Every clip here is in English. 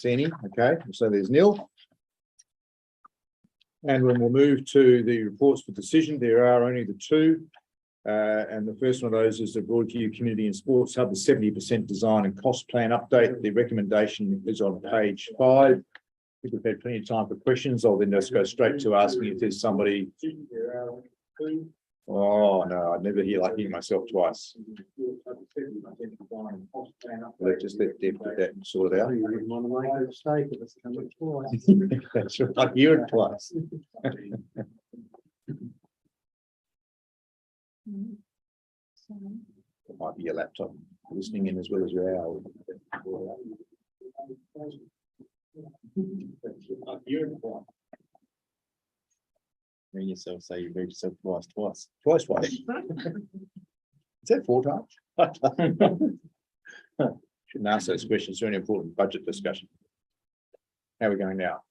see any. Okay, so there's nil. And when we'll move to the reports for decision, there are only the two. And the first one of those is the Broadview Community and Sports Hub, the 70% design and cost plan update. The recommendation is on page 5. We've had plenty of time for questions. I'll then just go straight to asking if there's somebody. Oh no, I'd never hear myself twice. Let's just let Deb get that sorted out. That's right, I hear it twice. It might be your laptop listening in as well as your hour. I hear it twice. Hearing yourself say you read yourself twice. Is that 4 times? Shouldn't ask those questions during an important budget discussion. How are we going now?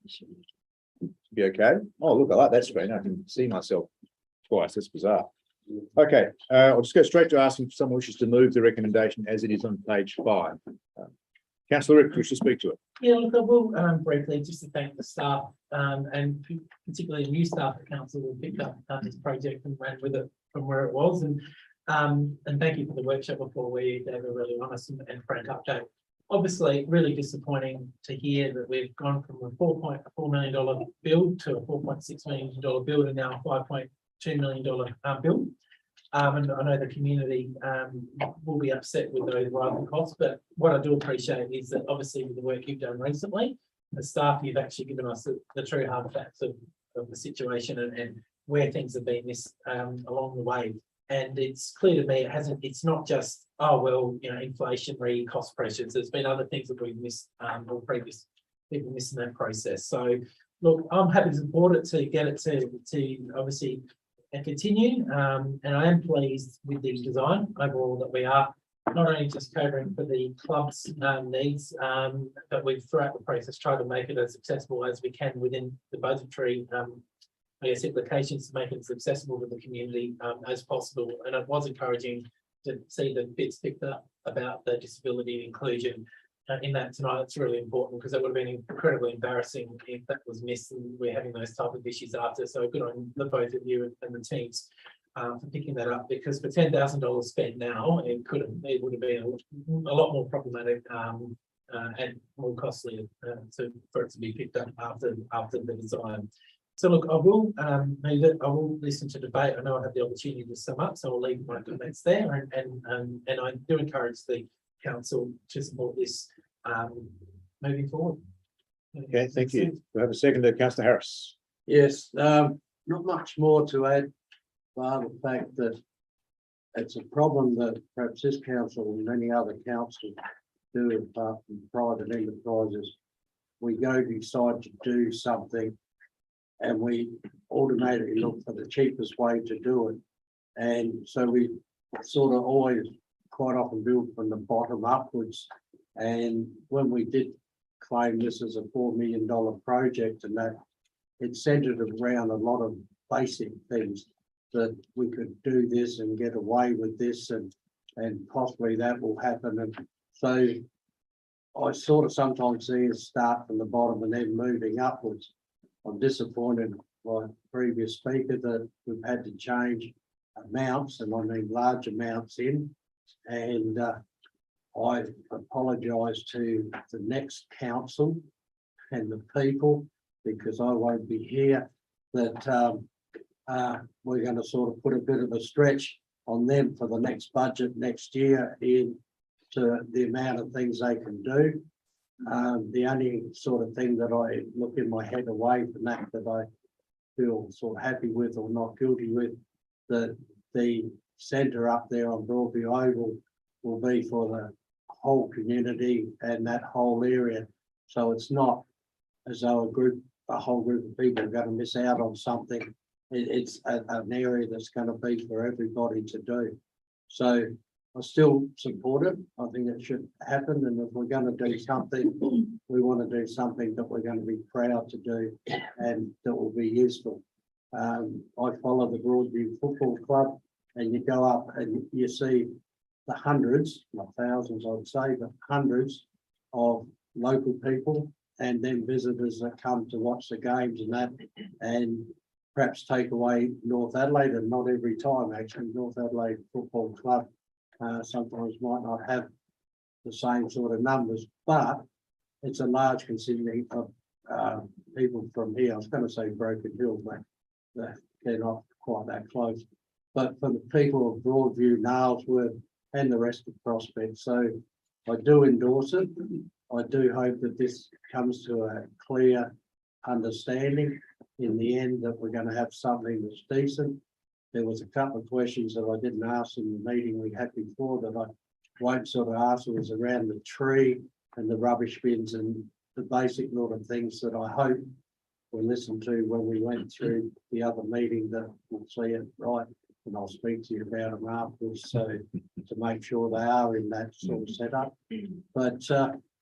Be okay? Oh, look, I like that screen. I can see myself twice. That's bizarre. Okay, I'll just go straight to asking if someone wishes to move the recommendation as it is on page 5. Councillor Rick, wish to speak to it. Yeah, look, I will briefly just to thank the staff and particularly new staff at council who picked up this project and ran with it from where it was. And thank you for the workshop before we gave a really honest and frank update. Obviously, really disappointing to hear that we've gone from a $4.4 million build to a $4.6 million build and now a $5.2 million build. And I know the community will be upset with those rising costs, but what I do appreciate is that obviously with the work you've done recently, the staff, you've actually given us the true hard facts of the situation and where things have been missed along the way. And it's clear to me it's not just, oh, well, you know, inflationary cost pressures. There's been other things that we've missed or previous people missed in that process. So look, I'm happy to support it to get it to obviously and continue. And I am pleased with the design overall that we are not only just catering for the club's needs, but we've throughout the process tried to make it as accessible as we can within the budgetary I guess implications to make it as accessible to the community as possible. And it was encouraging to see the bits picked up about the disability and inclusion in that tonight. It's really important because it would have been incredibly embarrassing if that was missed and we're having those type of issues after. So good on the both of you and the teams for picking that up, because for $10,000 spent now, it would have been a lot more problematic and more costly for it to be picked up after the design. So look, I will I will listen to debate. I know I have the opportunity to sum up, so I'll leave my comments there, and I do encourage the council to support this moving forward. Okay, thank you. We have a second to Councillor Harris. Yes, not much more to add, bar the fact that it's a problem that perhaps this council and many other councils do apart from private enterprises. We decide to do something and we automatically look for the cheapest way to do it. And so we sort of always quite often build from the bottom upwards. And when we did claim this as a $4 million project, and that it centered around a lot of basic things that we could do this and get away with this and possibly that will happen. And so I sort of sometimes see us start from the bottom and then moving upwards. I'm disappointed by the previous speaker that we've had to change amounts, and I mean large amounts in. And I apologise to the next council and the people, because I won't be here, that we're going to sort of put a bit of a stretch on them for the next budget next year in to the amount of things they can do. The only sort of thing that I look in my head away from that I feel sort of happy with or not guilty with, that the centre up there on Broadview Oval will be for the whole community and that whole area. So it's not as though a whole group of people are going to miss out on something. It's an area that's going to be for everybody to do. So I still support it. I think it should happen. And if we're going to do something, we want to do something that we're going to be proud to do and that will be useful. I follow the Broadview Football Club, and you go up and you see the hundreds, not thousands, I would say, but hundreds of local people and then visitors that come to watch the games and that, and perhaps take away North Adelaide, and not every time actually, North Adelaide Football Club sometimes might not have the same sort of numbers, but it's a large contingent of people from here. I was going to say Broken Hill, but they're not quite that close. But for the people of Broadview, Nailsworth, and the rest of Prospect, so I do endorse it. I do hope that this comes to a clear understanding in the end, that we're going to have something that's decent. There was a couple of questions that I didn't ask in the meeting we had before that I won't sort of ask. It was around the tree and the rubbish bins and the basic sort of things that I hope we listened to when we went through the other meeting, that we'll see it right. And I'll speak to you about them afterwards, so to make sure they are in that sort of setup. But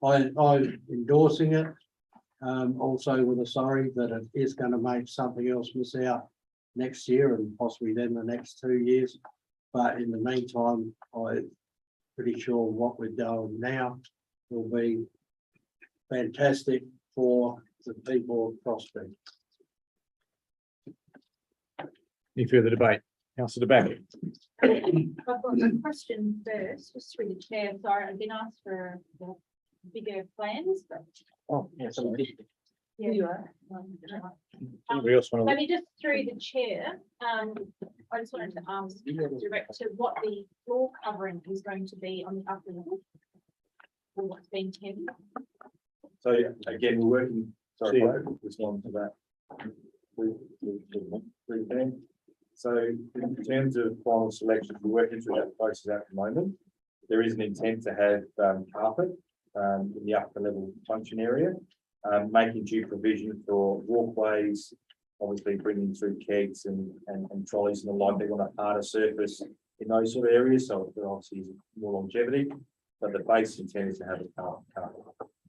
I'm endorsing it. Also with a sorry that it is going to make something else miss out next year and possibly then the next 2 years. But in the meantime, I'm pretty sure what we're doing now will be fantastic for the people of Prospect. Any further debate? Councillor De I've got a question first, just through the chair. Sorry, I've been asked for the bigger plans, but. Oh, Yeah. Anybody else want to? Maybe just through the chair, I just wanted to ask the director what the floor covering is going to be on the upper level. Or what's been tendered. So yeah, again, we're working, sorry, See if I could respond to that. So in terms of final selections, we're working through that process at the moment. There is an intent to have carpet in the upper level function area, making due provision for walkways, obviously bringing through kegs and trolleys and the like. They want a harder surface in those sort of areas, so there obviously is more longevity, but the base intent is to have a carpet.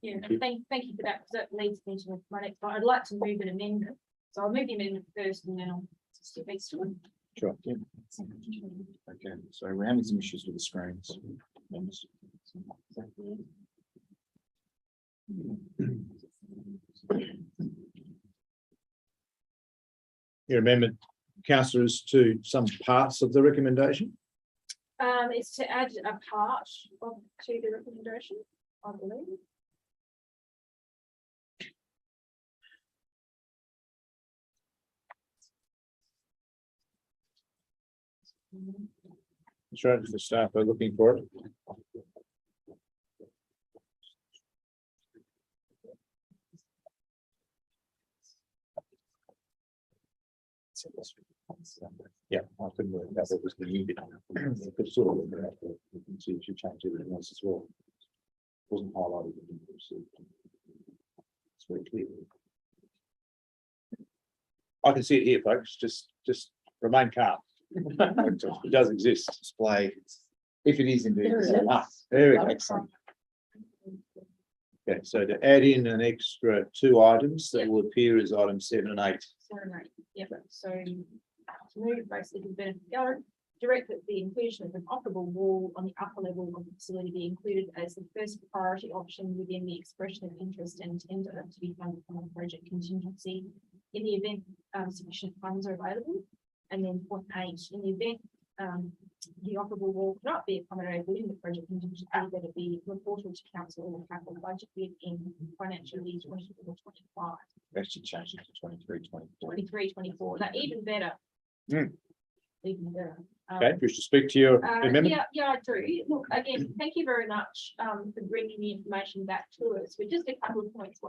Yeah, thank you for that, because that leads me to my next one. I'd like to move an amendment. So I'll move the amendment first and then I'll step next to it. Sure. Okay, so we're having some issues with the screens. Your amendment, councillors, to some parts of the recommendation? It's to add a part to the recommendation, I believe. That's right, if the staff are looking for it. Yeah, I couldn't work out what was the new bit. Could sort of work it out, but we can see if you change everything else as well. Wasn't highlighted. It's very clear. I can see it here, folks. Just remain calm. It does exist. Display. If it is indeed. There it is. There we go. Excellent. Okay, so to add in an extra 2 items that will appear as items 7 and 8. Right, yeah, so to move basically the benefit gallery, direct that the inclusion of an operable wall on the upper level of the facility be included as the first priority option within the expression of interest and tender to be funded from a project contingency in the event sufficient funds are available. And then point 8, in the event the operable wall cannot be accommodated within the project contingency, that it be reported to council or capital budget in financial year 24-25. Actually changed it to 23-24. 23-24, now even better. Hmm. Even better. Okay, do you wish to speak to your amendment? Yeah, I do. Look, again, thank you very much for bringing the information back to us with just a couple of points.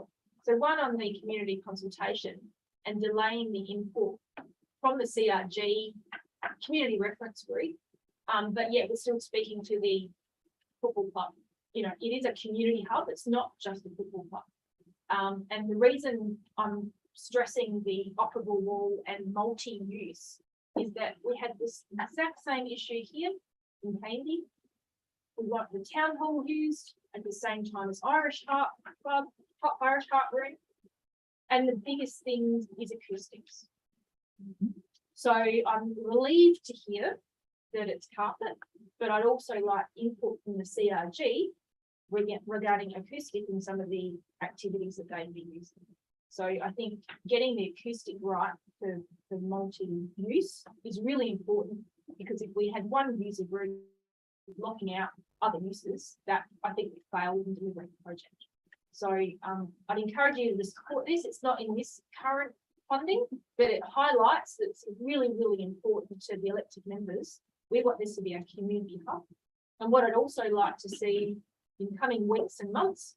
So one on the community consultation and delaying the input from the CRG community reference group, but yet we're still speaking to the football club. You know, it is a community hub. It's not just a football club. And the reason I'm stressing the operable wall and multi-use is that we had this exact same issue here in Handy. We want the town hall used at the same time as Irish Heart Club, Irish Heart Room. And the biggest thing is acoustics. So I'm relieved to hear that it's carpet, but I'd also like input from the CRG regarding acoustic and some of the activities that they'd be using. So I think getting the acoustic right for multi-use is really important, because if we had one user group blocking out other uses, that I think we failed in delivering the project. So I'd encourage you to support this. It's not in this current funding, but it highlights that it's really, really important to the elected members. We want this to be a community hub. And what I'd also like to see in coming weeks and months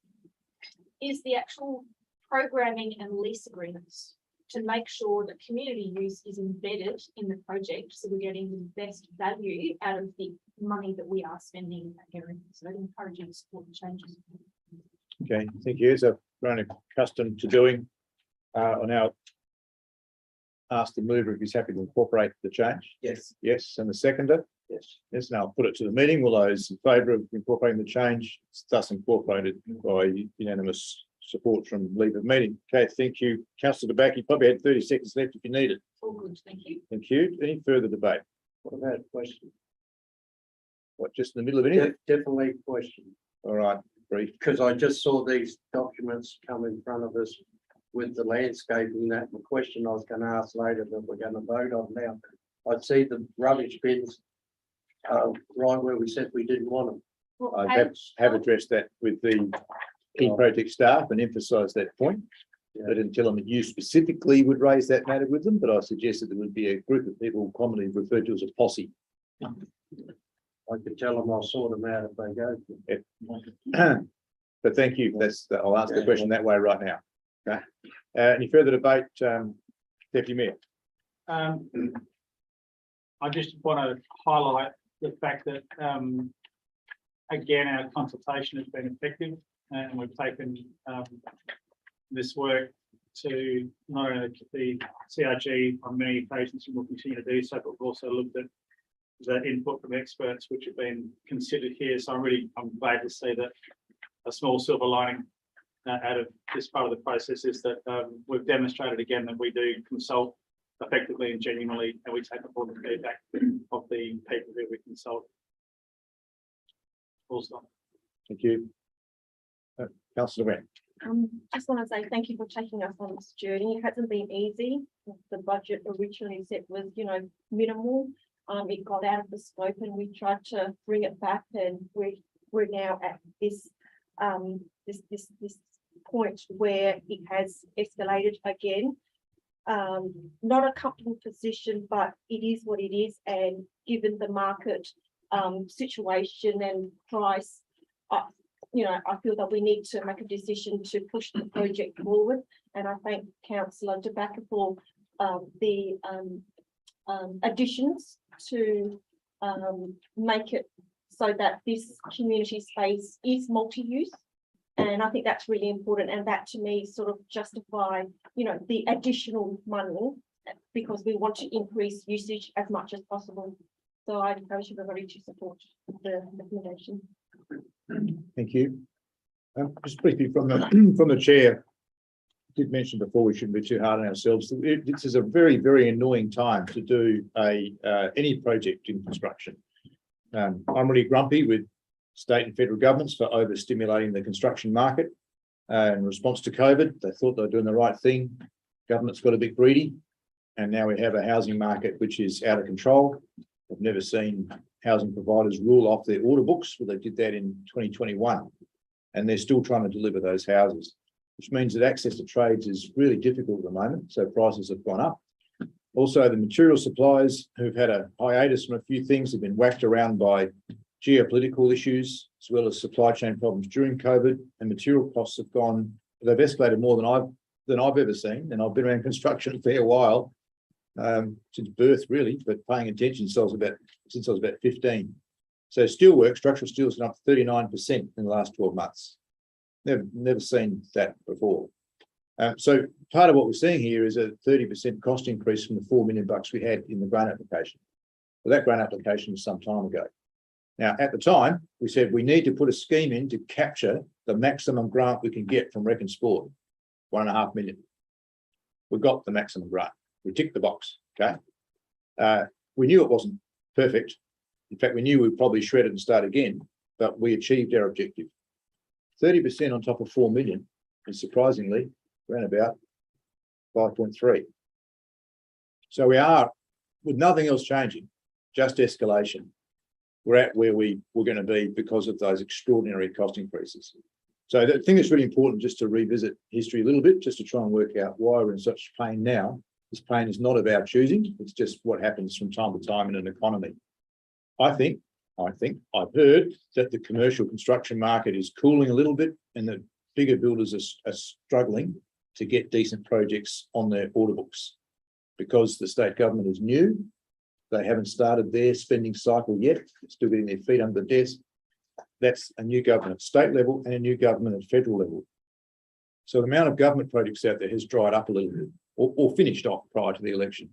is the actual programming and lease agreements to make sure that community use is embedded in the project, so we're getting the best value out of the money that we are spending in that area. So I'd encourage you to support the changes. Okay, thank you. As I've grown accustomed to doing, I'll now ask the mover if he's happy to incorporate the change. Yes. Yes, and the seconder? Yes. Yes, now I'll put it to the meeting. Will those in favour of incorporating the change, it's thus incorporated by unanimous support from leave of meeting. Okay, thank you. Councillor DeBack, you probably had 30 seconds left if you need it. All good, thank you. Thank you. Any further debate? What about a question? What, just in the middle of anything? Definitely a question, All right, brief. because I just saw these documents come in front of us with the landscaping. That the question I was going to ask later that we're going to vote on now. I'd see the rubbish bins right where we said we didn't want them. Well, I have addressed that with the key project staff and emphasised that point. I didn't tell them that you specifically would raise that matter with them, but I suggested there would be a group of people commonly referred to as a posse. I could tell them I'll sort them out if they go. But thank you. I'll answer the question that way right now. Okay. Any further debate, Deputy Mayor? I just want to highlight the fact that, again, our consultation has been effective, and we've taken this work to not only the CRG on many occasions, and we'll continue to do so, but we've also looked at the input from experts which have been considered here. So I'm glad to see that a small silver lining out of this part of the process is that we've demonstrated again that we do consult effectively and genuinely, and we take on the feedback of the people who we consult. Also. Thank you. Councillor Wynn. Just want to say thank you for taking us on this journey. It hasn't been easy. The budget originally set was, minimal. It got out of the scope, and we tried to bring it back, and we're now at this this point where it has escalated again. Not a comfortable position, but it is what it is, and given the market situation and price, I feel that we need to make a decision to push the project forward. And I thank Councillor DeBacker for the additions to make it so that this community space is multi-use. And I think that's really important, and that to me sort of justify, the additional money, because we want to increase usage as much as possible. So I encourage everybody to support the recommendation. Thank you. Just briefly from the chair, I did mention before we shouldn't be too hard on ourselves. This is a very, very annoying time to do any project in construction. I'm really grumpy with state and federal governments for overstimulating the construction market. In response to COVID, they thought they were doing the right thing. Government's got a bit greedy, and now we have a housing market which is out of control. I've never seen housing providers rule off their order books, but they did that in 2021, and they're still trying to deliver those houses, which means that access to trades is really difficult at the moment, so prices have gone up. Also, the material suppliers who've had a hiatus from a few things have been whacked around by geopolitical issues, as well as supply chain problems during COVID, and material costs have they've escalated more than I've ever seen, and I've been around construction a fair while, since birth really, but paying attention since I was about 15. So steelwork, structural steel is up 39% in the last 12 months. Never seen that before. So part of what we're seeing here is a 30% cost increase from the $4 million we had in the grant application. Well, that grant application was some time ago. Now, at the time, we said we need to put a scheme in to capture the maximum grant we can get from Rec and Sport, $1.5 million. We got the maximum grant. We ticked the box, okay? We knew it wasn't perfect. In fact, we knew we'd probably shred it and start again, but we achieved our objective. 30% on top of 4 million is surprisingly around about 5.3. So we are, with nothing else changing, just escalation. We're at where we were going to be because of those extraordinary cost increases. So I think it's really important just to revisit history a little bit, just to try and work out why we're in such pain now. This pain is not of our choosing. It's just what happens from time to time in an economy. I think I've heard that the commercial construction market is cooling a little bit and the bigger builders are struggling to get decent projects on their order books because the state government is new. They haven't started their spending cycle yet. They're still getting their feet under the desk. That's a new government at state level and a new government at federal level. So the amount of government projects out there has dried up a little bit or finished off prior to the election.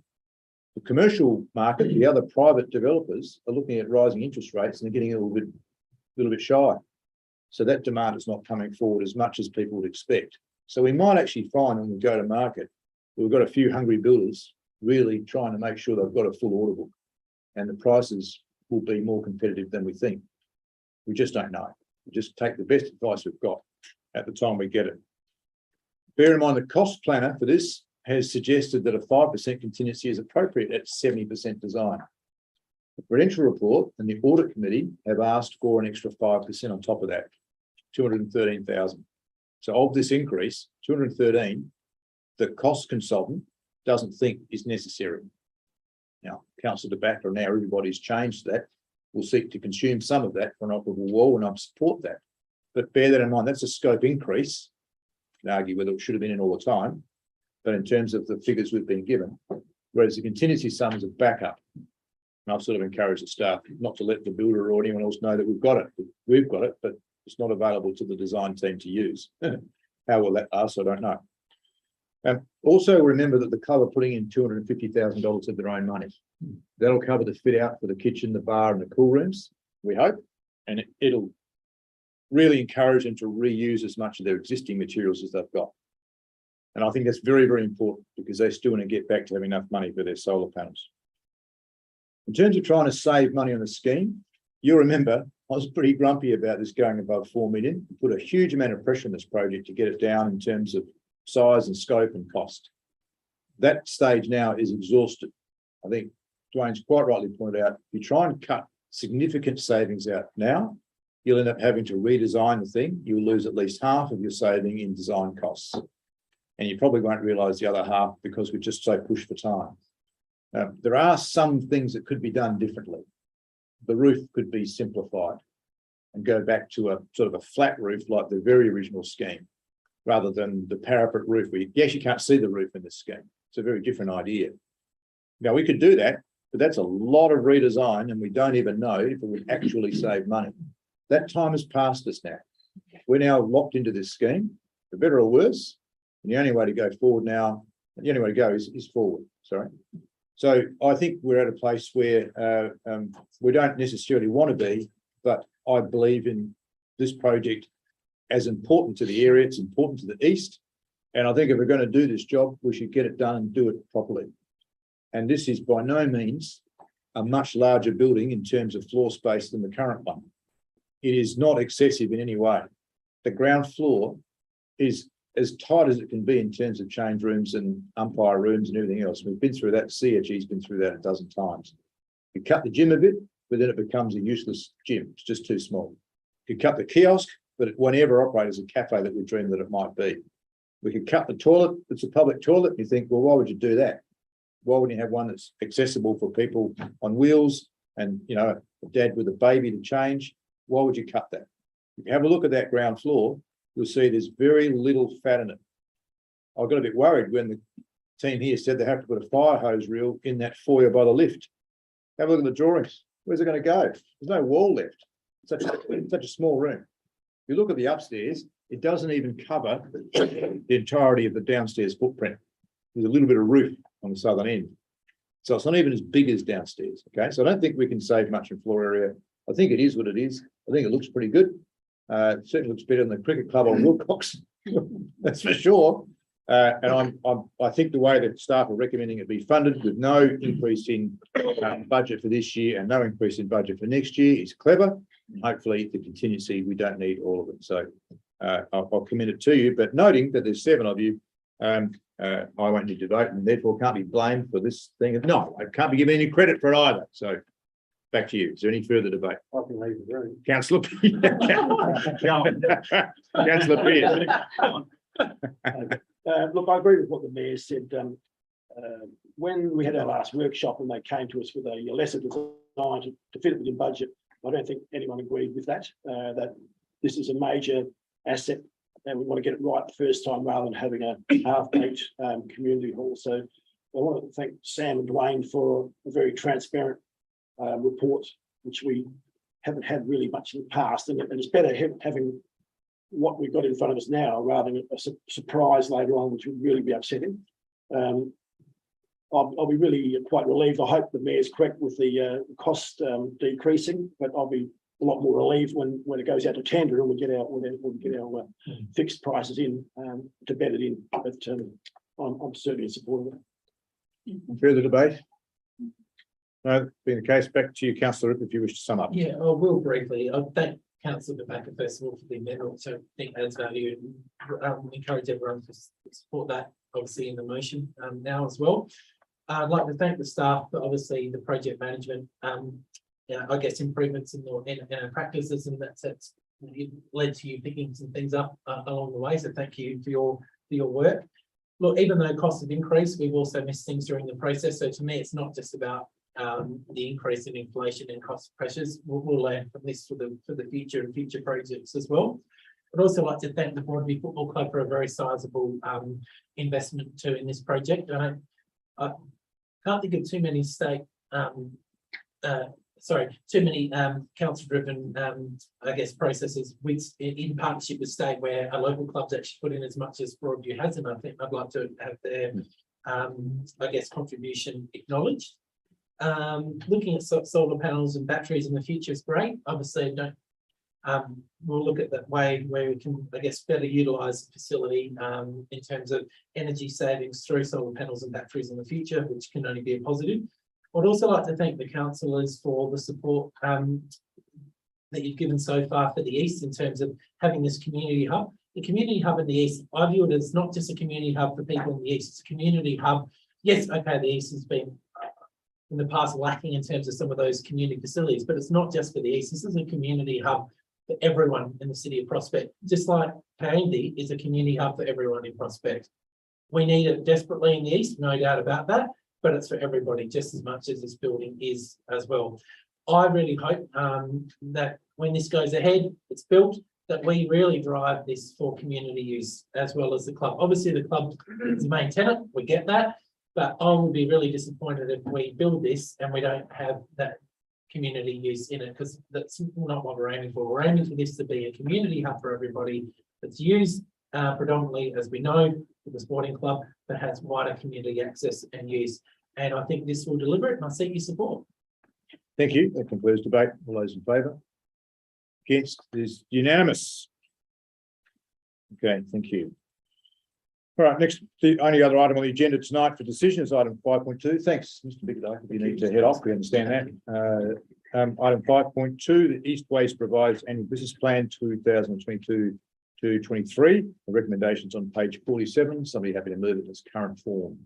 The commercial market, the other private developers are looking at rising interest rates and they're getting a little bit shy. So that demand is not coming forward as much as people would expect. So we might actually find when we go to market, we've got a few hungry builders really trying to make sure they've got a full order book and the prices will be more competitive than we think. We just don't know. We just take the best advice we've got at the time we get it. Bear in mind the cost planner for this has suggested that a 5% contingency is appropriate at 70% design. The Prudential Report and the Audit Committee have asked for an extra 5% on top of that, 213,000. So of this increase, 213, the cost consultant doesn't think is necessary. Now, Councillor De Backer, now everybody's changed that. We'll seek to consume some of that for an operable wall and I support that. But bear that in mind, that's a scope increase. You can argue whether it should have been in all the time, but in terms of the figures we've been given, whereas the contingency sum is a backup. And I've sort of encouraged the staff not to let the builder or anyone else know that we've got it. We've got it, but it's not available to the design team to use. How will that last? I don't know. Also remember that the club are putting in $250,000 of their own money. That'll cover the fit out for the kitchen, the bar and the cool rooms, we hope. And it'll really encourage them to reuse as much of their existing materials as they've got. And I think that's very, very important because they still want to get back to having enough money for their solar panels. In terms of trying to save money on the scheme, you'll remember I was pretty grumpy about this going above 4 million. We put a huge amount of pressure on this project to get it down in terms of size and scope and cost. That stage now is exhausted. I think Dwayne's quite rightly pointed out, if you try and cut significant savings out now, you'll end up having to redesign the thing. You'll lose at least half of your saving in design costs. And you probably won't realise the other half because we're just so pushed for time. There are some things that could be done differently. The roof could be simplified and go back to a sort of a flat roof like the very original scheme, rather than the parapet roof where you actually can't see the roof in this scheme. It's a very different idea. Now we could do that, but that's a lot of redesign and we don't even know if it would actually save money. That time has passed us now. We're now locked into this scheme, for better or worse. And the only way to go forward now, the only way to go is forward, sorry. So I think we're at a place where we don't necessarily want to be, but I believe in this project as important to the area, it's important to the east. And I think if we're going to do this job, we should get it done and do it properly. And this is by no means a much larger building in terms of floor space than the current one. It is not excessive in any way. The ground floor is as tight as it can be in terms of change rooms and umpire rooms and everything else. We've been through that, CFG's been through that a dozen times. You cut the gym a bit, but then it becomes a useless gym. It's just too small. You cut the kiosk, but it won't ever operate as a cafe that we dreamed that it might be. We could cut the toilet, it's a public toilet. You think, well, why would you do that? Why wouldn't you have one that's accessible for people on wheels and, you know, a dad with a baby to change? Why would you cut that? If you have a look at that ground floor, you'll see there's very little fat in it. I got a bit worried when the team here said they have to put a fire hose reel in that foyer by the lift. Have a look at the drawings. Where's it going to go? There's no wall left. It's such a small room. If you look at the upstairs, it doesn't even cover the entirety of the downstairs footprint. There's a little bit of roof on the southern end. So it's not even as big as downstairs, okay? So I don't think we can save much in floor area. I think it is what it is. I think it looks pretty good. It certainly looks better than the cricket club on Wilcox, that's for sure. And I think the way that staff are recommending it be funded with no increase in budget for this year and no increase in budget for next year is clever. Hopefully the contingency, we don't need all of it. So I'll commit it to you, but noting that there's 7 of you, I won't need to vote and therefore can't be blamed for this thing. No, I can't be given any credit for it either. So back to you. Is there any further debate? I can leave the room. Councillor. Councillor Pearce. Look, I agree with what the mayor said. When we had our last workshop and they came to us with a lesser design to fit it within budget, I don't think anyone agreed with that, that this is a major asset and we want to get it right the first time rather than having a half-baked community hall. So I want to thank Sam and Dwayne for a very transparent report, which we haven't had really much in the past. And it's better having what we've got in front of us now rather than a surprise later on, which would really be upsetting. I'll be really quite relieved. I hope the mayor's correct with the cost decreasing, but I'll be a lot more relieved when it goes out to tender and we get our fixed prices in to bed it in. But I'm certainly in support of it. Further debate? No, being the case, back to you, Councillor Rip, if you wish to sum up. Yeah, I will briefly. I'll thank Councillor Rebecca first of all for the amendment, so I think adds value and encourage everyone to support that, obviously in the motion now as well. I'd like to thank the staff, but obviously the project management, I guess improvements in our practices, and that's led to you picking some things up along the way. So thank you for your work. Look, even though costs have increased, we've also missed things during the process. So to me, it's not just about the increase in inflation and cost pressures. We'll learn from this for the future and future projects as well. I'd also like to thank the Broadview Football Club for a very sizable investment too in this project. I can't think of too many council-driven, I guess, processes in partnership with state where a local club's actually put in as much as Broadview has, and I think I'd like to have their, I guess, contribution acknowledged. Looking at solar panels and batteries in the future is great. Obviously, we'll look at that way where we can, I guess, better utilise the facility in terms of energy savings through solar panels and batteries in the future, which can only be a positive. I'd also like to thank the councillors for the support that you've given so far for the East in terms of having this community hub. The community hub in the East, I view it as not just a community hub for people in the East, it's a community hub. Yes, okay, the East has been in the past lacking in terms of some of those community facilities, but it's not just for the East. This is a community hub for everyone in the city of Prospect, just like Candy is a community hub for everyone in Prospect. We need it desperately in the East, no doubt about that, but it's for everybody just as much as this building is as well. I really hope that when this goes ahead, it's built, that we really drive this for community use as well as the club. Obviously, the club is the main tenant, we get that, but I will be really disappointed if we build this and we don't have that community use in it, because that's not what we're aiming for. We're aiming for this to be a community hub for everybody that's used predominantly, as we know, for the sporting club, that has wider community access and use. And I think this will deliver it, and I seek your support. Thank you. That concludes debate. All those in favour? Against is unanimous. Okay, thank you. All right, next, the only other item on the agenda tonight for decision is item 5.2. Thanks, Mr. Bigelow. If you need to head off, we understand that. Item 5.2, the East Waste Provides Annual Business Plan 2022 to 23. The recommendations on page 47. Somebody happy to move it in its current form?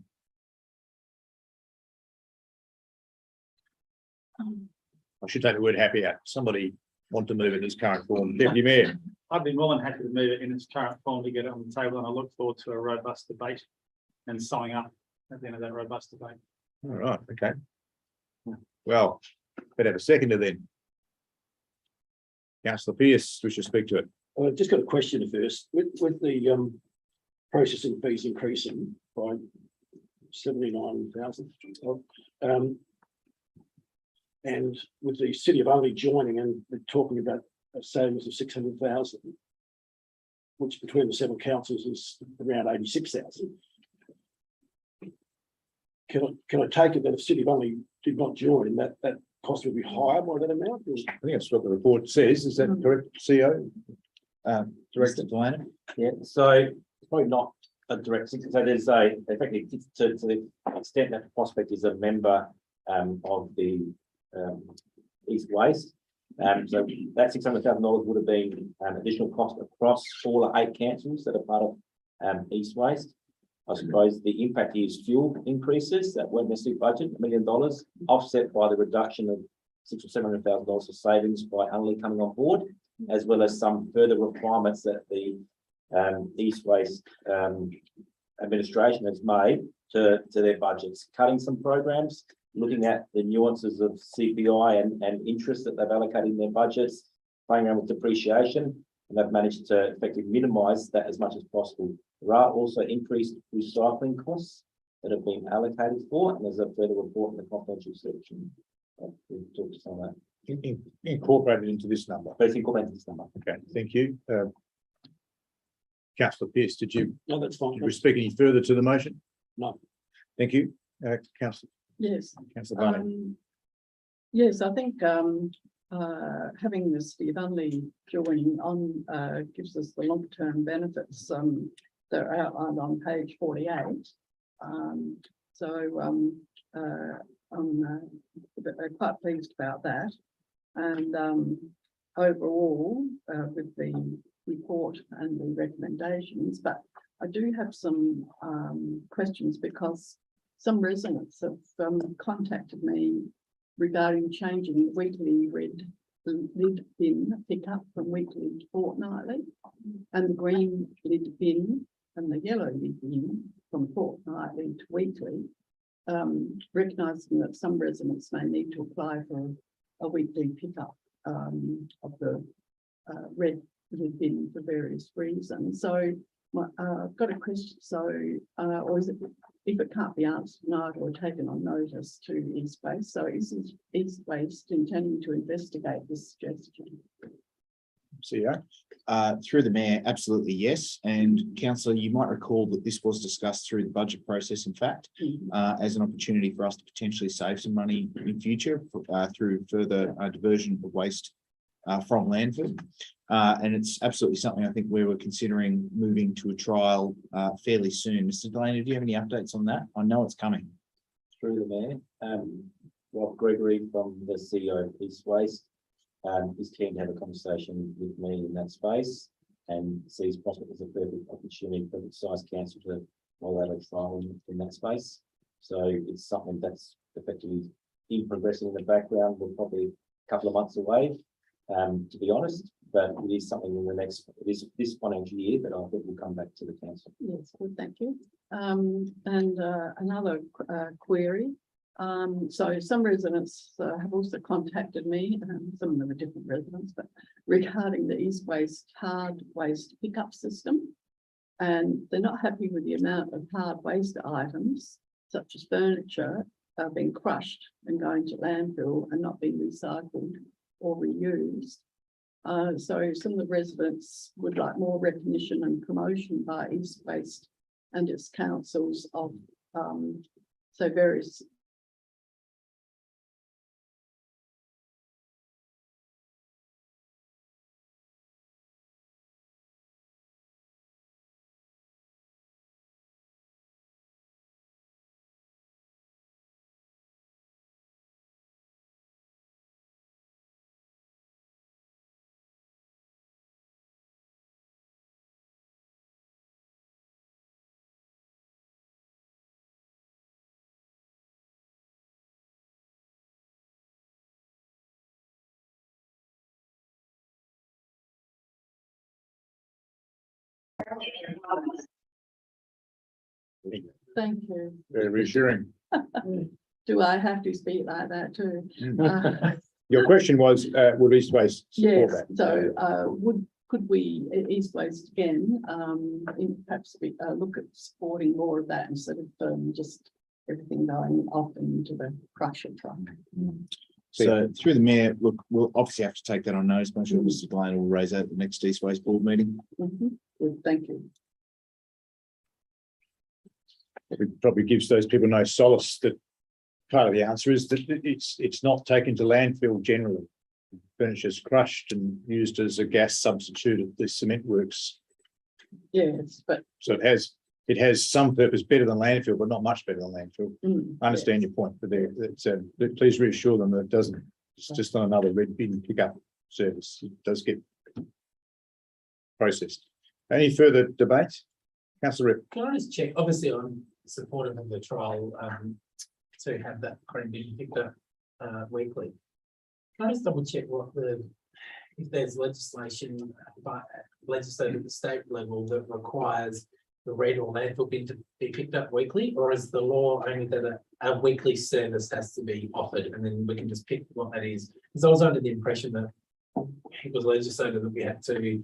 I should take the word happy out. Somebody want to move it in its current form? Deputy Mayor. I'd be more than happy to move it in its current form to get it on the table, and I look forward to a robust debate and summing up at the end of that robust debate. All right, okay. Well, better have a seconder then. Councillor Pearce, wish to speak to it. I've just got a question first. With the processing fees increasing by 79,000, and with the city of Unley joining, and we're talking about a savings of 600,000, which between the 7 councils is around 86,000. Can I take it that if City of Unley did not join, that cost would be higher by that amount? I think that's what the report says. Is that correct, CEO? Director Delaney? Yeah, so it's probably not a direct, so there's effectively to the extent that Prospect is a member of the East Waste, So that $600,000 would have been additional cost across all 8 councils that are part of East Waste. I suppose the impact is fuel increases that weren't necessarily budgeted, $1 million, offset by the reduction of $600,000 or $700,000 of savings by Unley coming on board, as well as some further requirements that the East Waste administration has made to their budgets, cutting some programs, looking at the nuances of CPI and interest that they've allocated in their budgets, playing around with depreciation, and they've managed to effectively minimise that as much as possible. There are also increased recycling costs that have been allocated for, and there's a further report in the confidential section. We've talked to some of that. Incorporated into this number. But it's incorporated this number. Okay, thank you. Councillor Pearce, did you No, that's fine. speak any further to the motion? No. Thank you. Councillor Yes, Barnett. yes, I think having the Steve Unley joining on gives us the long-term benefits that are outlined on page 48. I'm quite pleased about that. And overall, with the report and the recommendations, but I do have some questions because some residents have contacted me regarding changing the weekly lid bin pickup from weekly to fortnightly, and the green lid bin and the yellow lid bin from fortnightly to weekly, recognising that some residents may need to apply for a weekly pickup of the red lid bin for various reasons. So I've got a question. So, or is it, if it can't be answered tonight or taken on notice to East Waste, so is East Waste intending to investigate this suggestion? CEO. Through the mayor, absolutely yes. And councillor, you might recall that this was discussed through the budget process, in fact, as an opportunity for us to potentially save some money in future through further diversion of waste from landfill. And it's absolutely something I think we were considering moving to a trial fairly soon. Mr. Delaney, do you have any updates on that? I know it's coming. Through the mayor, Rob Gregory from the CEO of East Waste is keen to have a conversation with me in that space and sees prospect as a perfect opportunity for the size council to roll out a trial in that space. So it's something that's effectively in progressing in the background. We're probably a couple of months away, to be honest, but it is something in the next, it is this financial year that I think will come back to the council. Yes, good, thank you. And another query. So some residents have also contacted me, some of them are different residents, but regarding the East Waste hard waste pickup system. And they're not happy with the amount of hard waste items, such as furniture, being crushed and going to landfill and not being recycled or reused. So some of the residents would like more recognition and promotion by East Waste and its councils of so various Thank you. Very reassuring. Do I have to speak like that too? Your question was, would East Waste support Yes, that? so could we, East Waste again, perhaps look at supporting more of that instead of just everything going off into the crusher truck? So through the mayor, look, we'll obviously have to take that on notice. I'm sure Mr. Delaney will raise that at the next East Waste board meeting. Good, thank you. It probably gives those people no solace that part of the answer is that it's not taken to landfill generally. Furniture is crushed and used as a gas substitute at the cement works. Yes, but So it has some purpose better than landfill, but not much better than landfill. I understand your point, but please reassure them that it doesn't It's just on another red bin pickup service. It does get processed. Any further debate? Councillor Rip, Can I just check? Obviously, I'm supportive of the trial to have that green bin picked up weekly. Can I just double check if there's legislation legislated at the state level that requires the red or landfill bin to be picked up weekly, or is the law only that a weekly service has to be offered and then we can just pick what that is? Because I was under the impression that it was legislated that we had to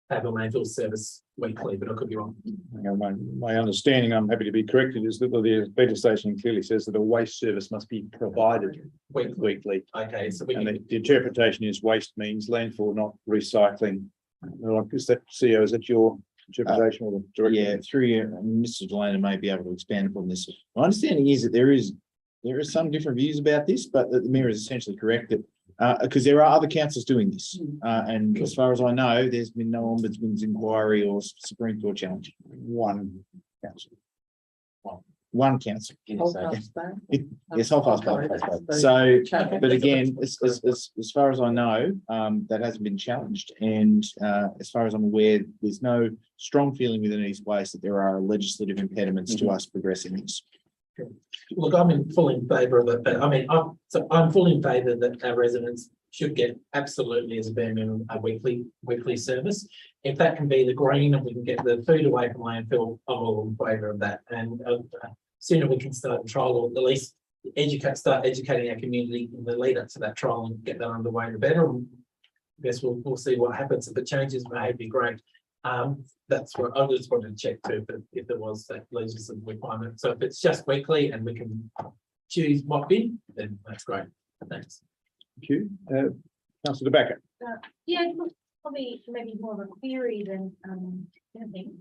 have a landfill service weekly, but I could be wrong. my understanding, I'm happy to be corrected, is that the legislation clearly says that a waste service must be provided weekly. Okay, so we And can, the interpretation is waste means landfill, not recycling. Is that, CEO, is that your interpretation or the director? Yeah, through you, and Mr. Delana may be able to expand upon this. My understanding is that there is some different views about this, but that the mayor is essentially correct that because there are other councils doing this. And as far as I know, there's been no ombudsman's inquiry or Supreme Court challenge. One council. One council. Holcast Bay. Yes, Holcast Bay. So, but again, as far as I know, that hasn't been challenged. And as far as I'm aware, there's no strong feeling within East West that there are legislative impediments to us progressing this. look, I'm full in favour of it, but I mean, I'm full in favour that our residents should get absolutely as a bare minimum a weekly service. If that can be the green and we can get the food away from landfill, I'm all in favour of that. And sooner we can start the trial, or at least start educating our community in the lead up to that trial and get that underway, the better. I guess we'll see what happens. If it changes, maybe great. That's what I just wanted to check too, if there was that legislative requirement. So if it's just weekly and we can choose what bin, then that's great. Thanks. Thank you. Councillor De Backer. Yeah, look, probably maybe more of a query than anything.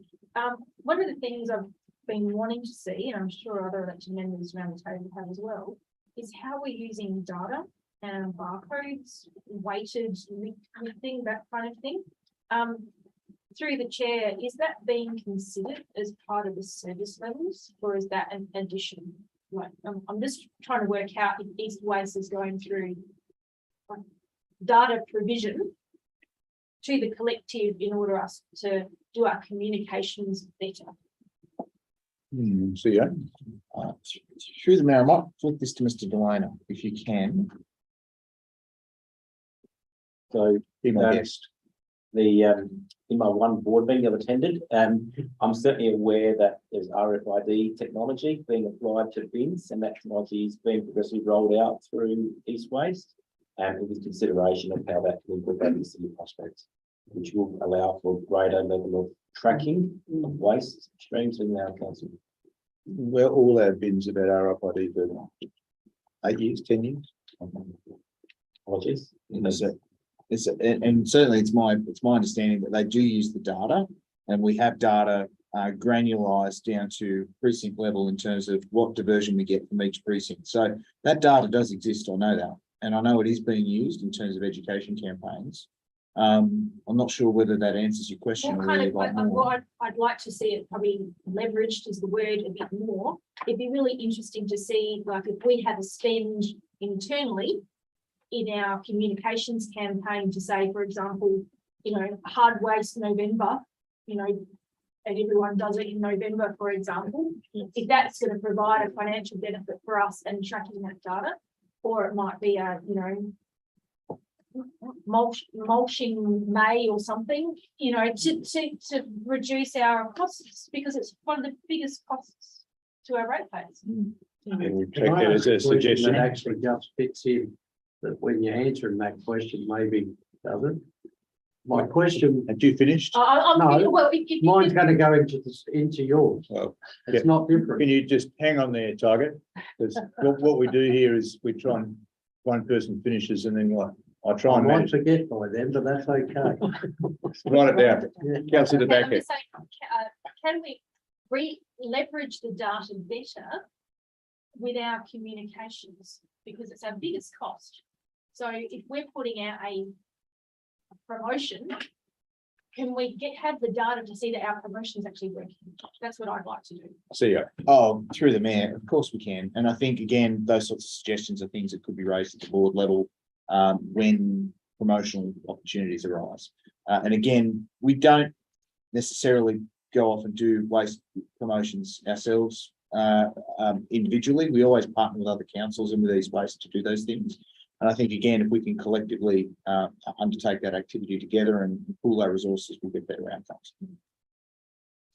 One of the things I've been wanting to see, and I'm sure other elected members around the table have as well, is how we're using data and barcodes, weighted lifting, that kind of thing. Through the chair, is that being considered as part of the service levels, or is that an addition? Like, I'm just trying to work out if East West is going through data provision to the collective in order us to do our communications better. CEO. Through the mayor, I might flip this to Mr. Delana, if you can. So, Be my guest. In my one board meeting I've attended, I'm certainly aware that there's RFID technology being applied to bins, and that technology is being progressively rolled out through East West, and with consideration of how that can incorporate into city prospects, which will allow for greater level of tracking of waste streams in our council. Well, all our bins about RFID for 8 years, 10 years. Apologies. And certainly it's my understanding that they do use the data, and we have data granularized down to precinct level in terms of what diversion we get from each precinct. So that data does exist, I know that, and I know it is being used in terms of education campaigns. I'm not sure whether that answers your question. What or kind whether of, you'd like more. I'd like to see it probably leveraged is the word a bit more. It'd be really interesting to see, like, if we have a spend internally in our communications campaign to say, for example, hard waste November, and everyone does it in November, for example, if that's going to provide a financial benefit for us and tracking that data, or it might be a, mulching May or something, to reduce our costs, because it's one of the biggest costs to our ratepayers. And we Can take I that ask as a question suggestion. that actually just fits in, that when you're answering that question, maybe doesn't. My question, Had you finished? No, Well, mine's going to go into yours. Well, It's not different. can you just hang on there, Target? Because what we do here is we try and one person finishes and then I try I and might manage. forget by then, but that's okay. Write it down. Yeah. Councillor De I'm Backer. just saying, can we leverage the data better with our communications, because it's our biggest cost. So if we're putting out a promotion can we have the data to see that our promotion's actually working? That's what I'd like to do. CEO. Oh, through the mayor, of course we can. And I think, again, those sorts of suggestions are things that could be raised at the board level when promotional opportunities arise. And again, we don't necessarily go off and do waste promotions ourselves individually. We always partner with other councils and with East Waste to do those things. And I think, again, if we can collectively undertake that activity together and pool our resources, we'll get better outcomes.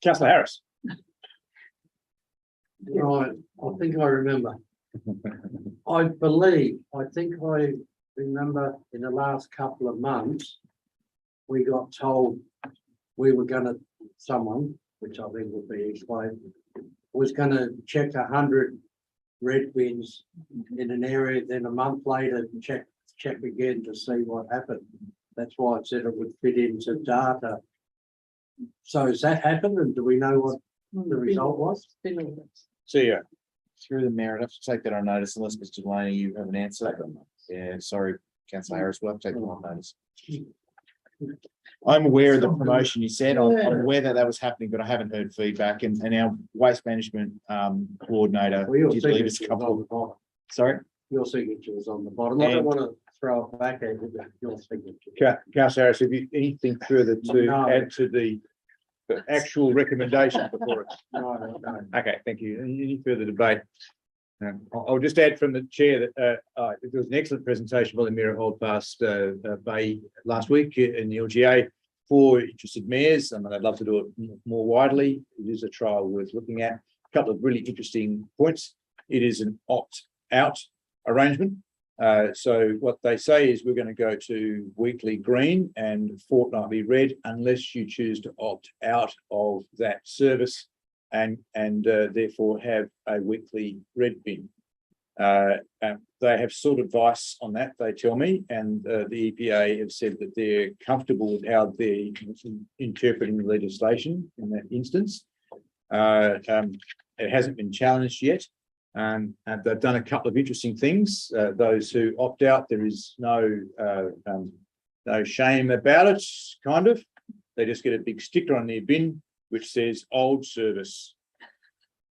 Councillor Harris. Right, I think I remember. I believe, I think I remember in the last couple of months, we got told we were gonna, someone, which I think would be explained, was gonna check 100 red bins in an area, then a month later, check again to see what happened. That's why I said it would fit into data. So has that happened, and do we know what the result was? CEO. Through the mayor, I'd have to take that on notice unless Mr. Delaney, you have an answer. Yeah, sorry, councillor Harris, we'll have to take that on notice. I'm aware of the promotion you said. I'm aware that was happening, but I haven't heard feedback, and our waste management coordinator Well, your did leave us a signature was on couple. the bottom. Sorry? Your signature was on the bottom. I don't And- want to throw it back at you, but your signature. Councillor Harris, have you anything further to No. add to the actual recommendation before us? No. Okay, thank you. Any further debate? I'll just add from the chair that there was an excellent presentation by the Mayor of Holdfast Bay last week in the LGA for interested mayors. And I'd love to do it more widely. It is a trial worth looking at. A couple of really interesting points. It is an opt-out arrangement. So what they say is we're going to go to weekly green and fortnightly red unless you choose to opt out of that service and therefore have a weekly red bin. They have sought advice on that, they tell me, and the EPA have said that they're comfortable with how they're interpreting the legislation in that instance. It hasn't been challenged yet. And they've done a couple of interesting things. Those who opt out, there is no shame about it, kind of. They just get a big sticker on their bin which says old service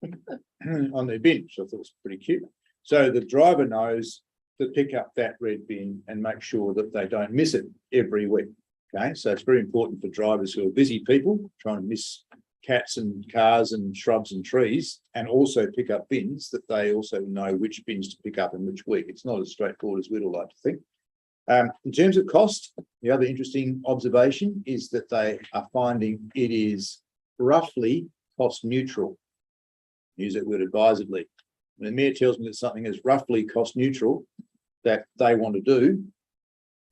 on their bin, which I thought was pretty cute. So the driver knows to pick up that red bin and make sure that they don't miss it every week. Okay, so it's very important for drivers who are busy people trying to miss cats and cars and shrubs and trees, and also pick up bins, that they also know which bins to pick up in which week. It's not as straightforward as we'd all like to think. In terms of cost, the other interesting observation is that they are finding it is roughly cost neutral. Use that word advisedly. When the mayor tells me that something is roughly cost neutral that they want to do,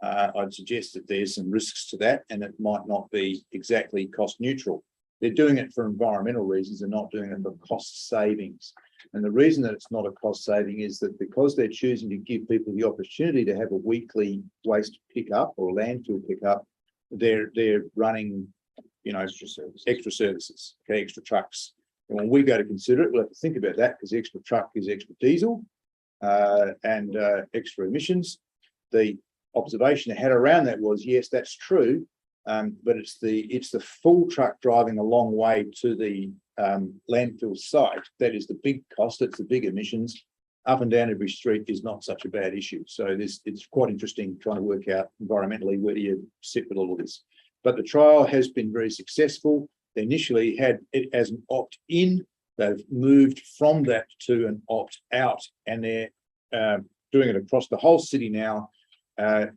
I'd suggest that there's some risks to that, and it might not be exactly cost neutral. They're doing it for environmental reasons. They're not doing it for cost savings. And the reason that it's not a cost saving is that because they're choosing to give people the opportunity to have a weekly waste pickup or landfill pickup, they're running, you know, extra services, okay, extra trucks. And when we go to consider it, we'll have to think about that, because the extra truck is extra diesel and extra emissions. The observation I had around that was, yes, that's true. But it's the full truck driving a long way to the landfill site that is the big cost. It's the big emissions. Up and down every street is not such a bad issue. So it's quite interesting trying to work out environmentally where do you sit with all of this. But the trial has been very successful. They initially had it as an opt-in. They've moved from that to an opt-out, and they're doing it across the whole city now.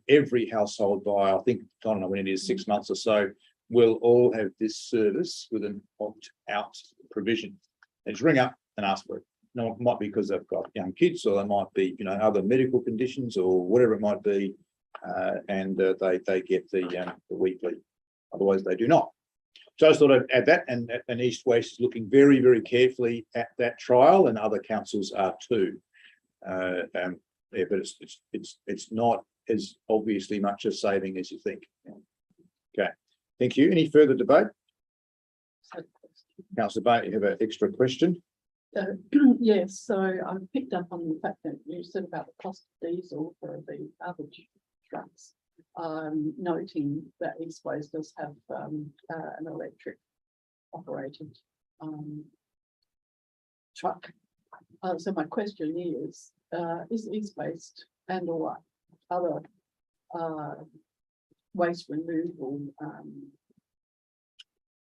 Every household by, I think, I don't know when it is, 6 months or so, will all have this service with an opt-out provision. They just ring up and ask for it. No, it might be because they've got young kids, or they might be, you know, other medical conditions or whatever it might be, and they get the weekly. Otherwise, they do not. So I just thought I'd add that, and East West is looking very, very carefully at that trial, and other councils are too. Yeah, but it's not as obviously much a saving as you think. Okay, thank you. Any further debate? Councillor Barnett, you have an extra question? Yes, so I picked up on the fact that you said about the cost of diesel for the other trucks. noting that East Waste does have, an electric operated, truck. So my question is East Waste and or other, waste removal,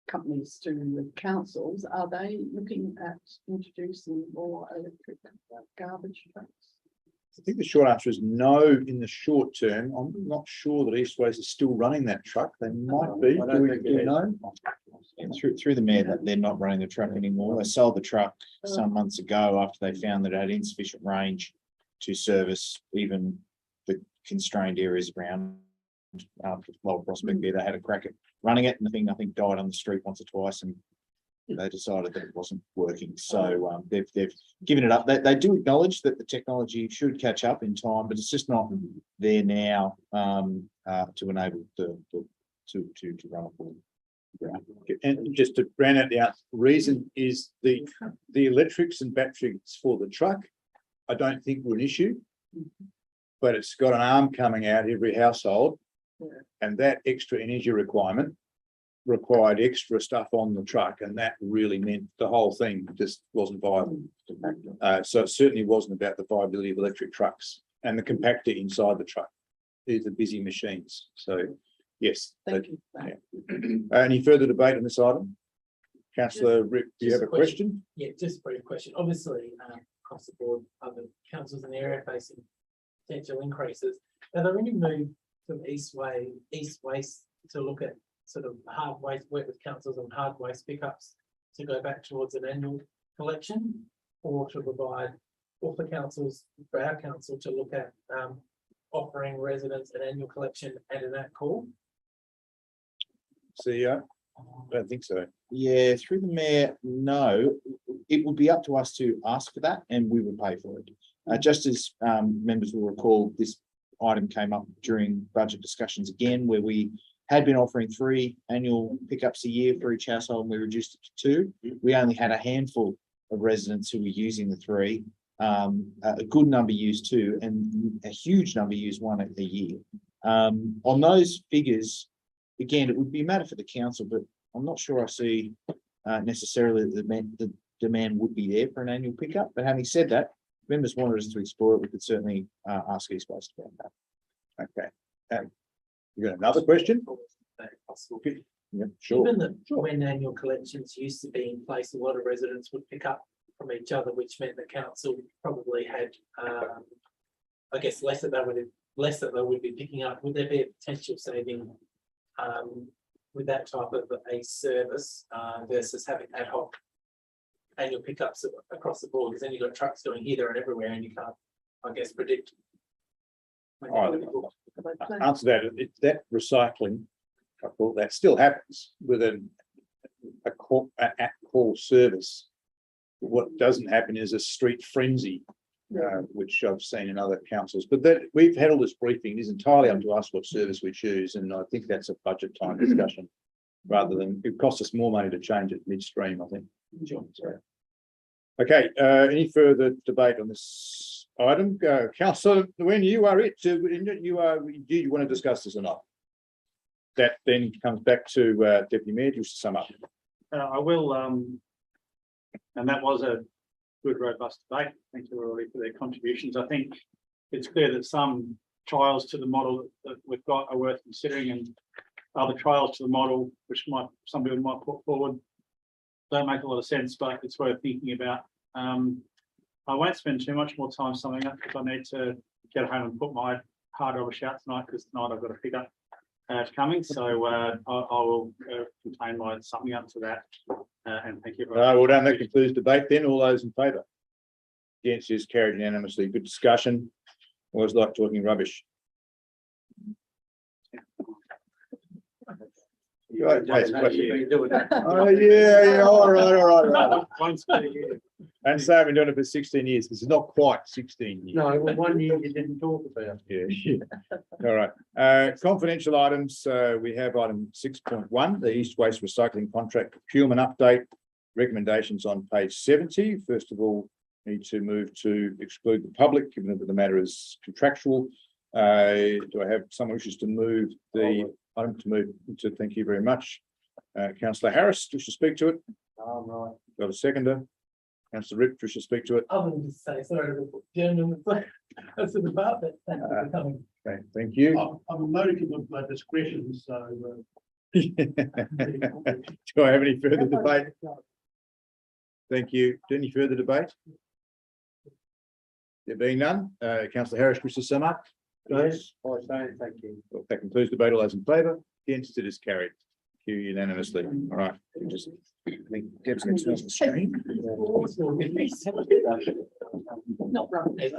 companies to the councils, are they looking at introducing more electric garbage trucks? I think the short answer is no in the short term. I'm not sure that East Waste is still running that truck. They might be. I don't Do think you it is. know? And through the mayor, that they're not running the truck anymore. They sold the truck some months ago after they found that it had insufficient range to service even the constrained areas around Lower Prospect there. They had a crack at running it, and the thing I think died on the street once or twice, and they decided that it wasn't working. So they've given it up. They do acknowledge that the technology should catch up in time, but it's just not there now to enable to run it forward. And just to round out the reason is the electrics and batteries for the truck, I don't think were an issue. But it's got an arm coming out every household. And that extra energy requirement required extra stuff on the truck, and that really meant the whole thing just wasn't viable. So it certainly wasn't about the viability of electric trucks and the compactor inside the truck. These are busy machines. So yes. Thank you. Any further debate on this item? Councillor Rick, do you Just have a a question. question? Yeah, just a brief question. Obviously, across the board, other councils in the area facing potential increases. Are there any move from East Waste to look at sort of hard waste, work with councils on hard waste pickups to go back towards an annual collection, or to provide, or for councils, for our council to look at offering residents an annual collection and an at call? CEO? I don't think so. Yeah, through the mayor, no. It would be up to us to ask for that, and we would pay for it. Just as members will recall, this item came up during budget discussions again, where we had been offering 3 annual pickups a year for each household, and we reduced it to 2. We only had a handful of residents who were using the 3. A good number used 2, and a huge number used 1 a year. On those figures, again, it would be a matter for the council, but I'm not sure I see necessarily the demand would be there for an annual pickup. But having said that, if members wanted us to explore it, we could certainly ask East Waste about that. Okay. You got another question? Yeah, sure. Given that when annual collections used to be in place, a lot of residents would pick up from each other, which meant the council probably had, I guess, less that they would be picking up. Would there be a potential saving with that type of a service versus having ad hoc annual pickups across the board? Because then you've got trucks going here, there, and everywhere, and you can't, I guess, predict. Answer that. That recycling, I thought that still happens with an at-call service. What doesn't happen is a street frenzy, which I've seen in other councils. But that we've had all this briefing. It is entirely up to us what service we choose, and I think that's a budget time discussion rather than it costs us more money to change it midstream, I think. Sure. Okay. Any further debate on this item? Councillor, when you are it, do you want to discuss this or not? That then comes back to Deputy Mayor, just to sum up. I will, and that was a good, robust debate. Thank you everybody for their contributions. I think it's clear that some trials to the model that we've got are worth considering, and other trials to the model, which some people might put forward, don't make a lot of sense, but it's worth thinking about. I won't spend too much more time summing up because I need to get home and put my hard rubbish out tonight, because tonight I've got a pickup coming. So I will contain my summing up to that. And thank you. Well done. That concludes debate then. All those in favour? Against is carried unanimously. Good discussion. Always like talking rubbish. Right, oh yeah, all right. And so I've been doing it for 16 years. This is not quite 16 years. No, well, 1 year you didn't talk about. Yeah. All right. Confidential items. We have item 6.1, the East Waste Recycling Contract Procurement Update. Recommendations on page 70. First of all, need to move to exclude the public, given that the matter is contractual. Do I have someone wishes to move the item thank you very much. Councillor Harris, wish to speak to it? Right. Got a seconder? Councillor Rip, wish to speak to it? Other than to say, sorry, the gentleman, that's the about that, thank you for coming. Okay, thank you. I'm a modicum of my discretion, so. Do I have any further debate? Thank you. Any further debate? There being none, councillor Harris, wish to sum up? Yes, I say thank you. Well, that concludes debate. All those in favour? Against, it is carried. Thank you unanimously. All right. Just, I think Deb's going to turn off the screen. Not right.